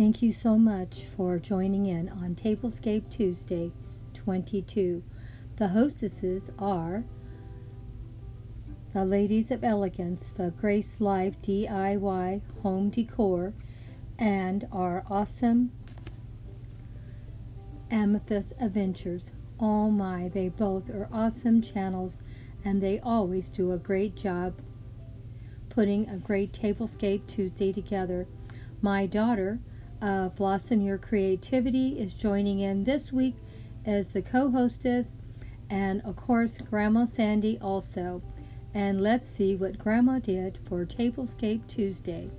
Thank you so much for joining in on Tablescape Tuesday 22. The hostesses are the Ladies of Elegance, the Grace Live DIY Home Decor, and our awesome Amethyst Adventures. Oh my, they both are awesome channels and they always do a great job putting a great Tablescape Tuesday together. My daughter, Blossom Your Creativity, is joining in this week as the co-hostess, and of course Grandma Sandy also. And let's see what Grandma did for Tablescape Tuesday.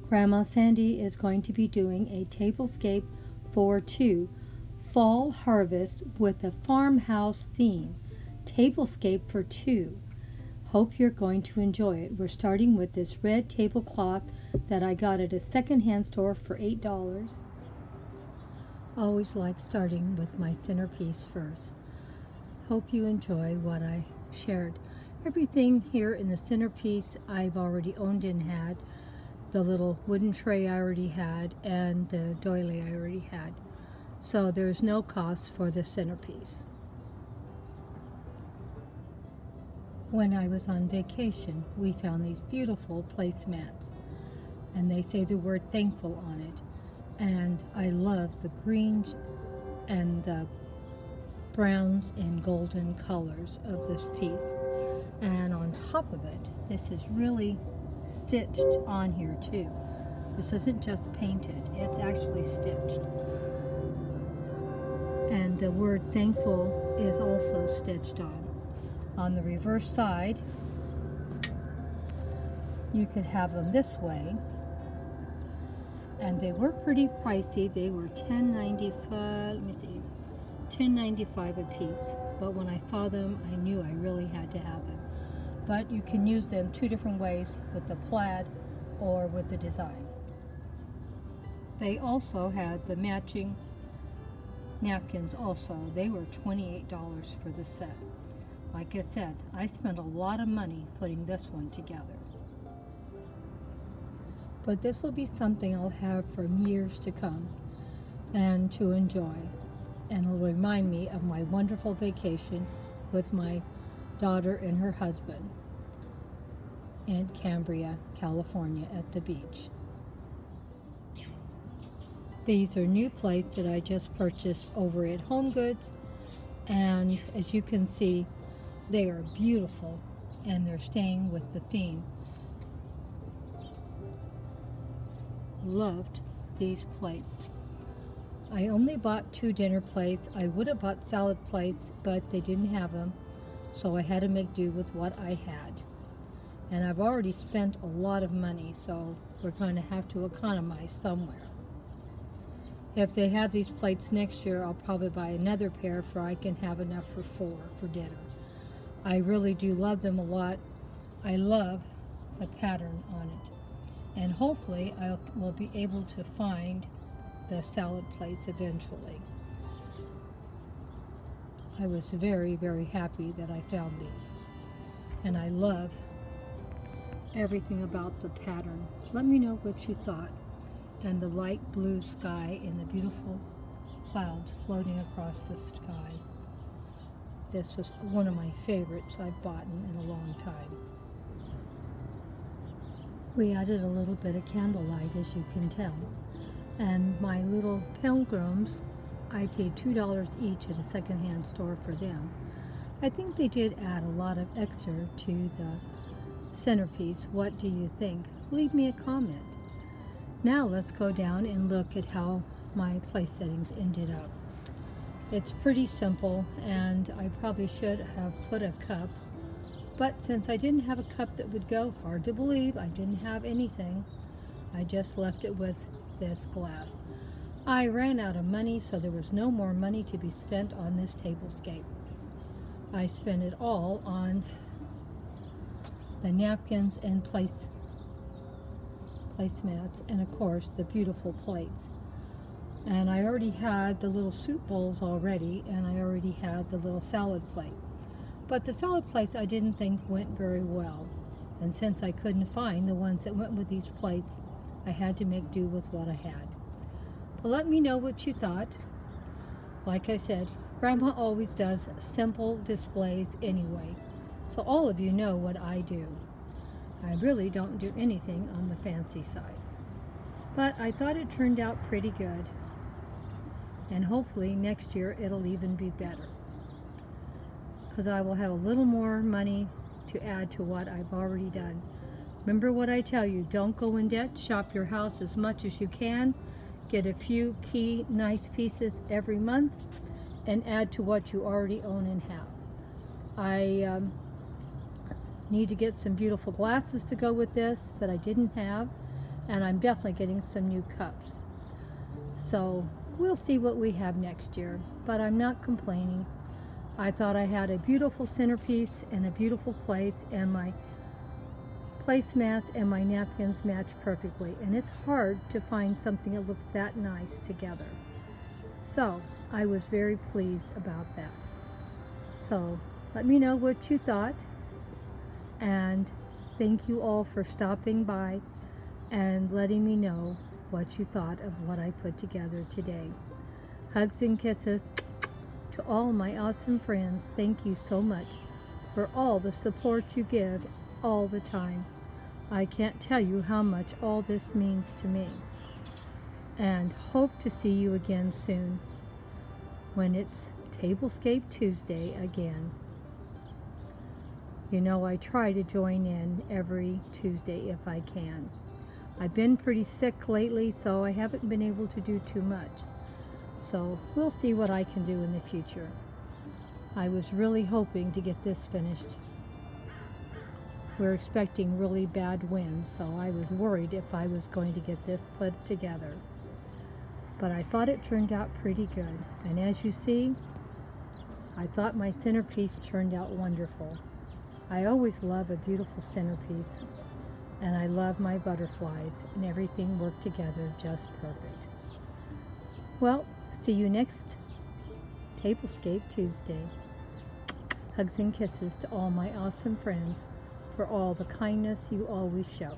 Grandma Sandy is going to be doing a Tablescape for two, Fall Harvest with a Farmhouse theme. Tablescape for two. Hope you're going to enjoy it. We're starting with this red tablecloth that I got at a secondhand store for $8. Always like starting with my centerpiece first. Hope you enjoy what I shared. Everything here in the centerpiece I've already owned and had. The little wooden tray I already had and the doily I already had. So there's no cost for the centerpiece. When I was on vacation, we found these beautiful placemats, and they say the word thankful on it. And I love the greens and the browns and golden colors of this piece. And on top of it, this is really stitched on here too. This isn't just painted, it's actually stitched. And the word thankful is also stitched on. On the reverse side, you could have them this way, and they were pretty pricey. They were $10.95 a piece, but when I saw them I knew I really had to have them. But you can use them two different ways, with the plaid or with the design. They also had the matching napkins also. They were $28 for the set. Like I said, I spent a lot of money putting this one together. But this will be something I'll have for years to come and to enjoy. And it'll remind me of my wonderful vacation with my daughter and her husband in Cambria, California at the beach. These are new plates that I just purchased over at Home Goods, and as you can see, they are beautiful and they're staying with the theme. Loved these plates. I only bought 2 dinner plates. I would have bought salad plates, but they didn't have them, so I had to make do with what I had. And I've already spent a lot of money, so we're going to have to economize somewhere. If they have these plates next year, I'll probably buy another pair, for I can have enough for 4 for dinner. I really do love them a lot. I love the pattern on it. And hopefully I will be able to find the salad plates eventually. I was very, very happy that I found these. And I love everything about the pattern. Let me know what you thought. And the light blue sky and the beautiful clouds floating across the sky. This was one of my favorites I've bought in a long time. We added a little bit of candlelight, as you can tell. And my little pilgrims, I paid $2 each at a secondhand store for them. I think they did add a lot of extra to the centerpiece. What do you think? Leave me a comment. Now let's go down and look at how my place settings ended up. It's pretty simple, and I probably should have put a cup, but since I didn't have a cup that would go, hard to believe, I didn't have anything. I just left it with this glass. I ran out of money, so there was no more money to be spent on this tablescape. I spent it all on the napkins and placemats, and of course the beautiful plates. And I already had the little soup bowls already, and I already had the little salad plate. But the salad plates I didn't think went very well. And since I couldn't find the ones that went with these plates, I had to make do with what I had. But let me know what you thought. Like I said, Grandma always does simple displays anyway, so all of you know what I do. I really don't do anything on the fancy side. But I thought it turned out pretty good, and hopefully next year it'll even be better, because I will have a little more money to add to what I've already done. Remember what I tell you, don't go in debt, shop your house as much as you can, get a few key nice pieces every month, and add to what you already own and have. I need to get some beautiful glasses to go with this that I didn't have, and I'm definitely getting some new cups. So we'll see what we have next year, but I'm not complaining. I thought I had a beautiful centerpiece and a beautiful plate, and my placemats and my napkins match perfectly, and it's hard to find something that looks that nice together. So I was very pleased about that. So let me know what you thought, and thank you all for stopping by and letting me know what you thought of what I put together today. Hugs and kisses to all my awesome friends. Thank you so much for all the support you give all the time. I can't tell you how much all this means to me. And hope to see you again soon when it's Tablescape Tuesday again. You know, I try to join in every Tuesday if I can. I've been pretty sick lately, so I haven't been able to do too much. So we'll see what I can do in the future. I was really hoping to get this finished. We're expecting really bad winds, so I was worried if I was going to get this put together. But I thought it turned out pretty good. And as you see, I thought my centerpiece turned out wonderful. I always love a beautiful centerpiece, and I love my butterflies, and everything worked together just perfect. Well, see you next Tablescape Tuesday. Hugs and kisses to all my awesome friends for all the kindness you always show.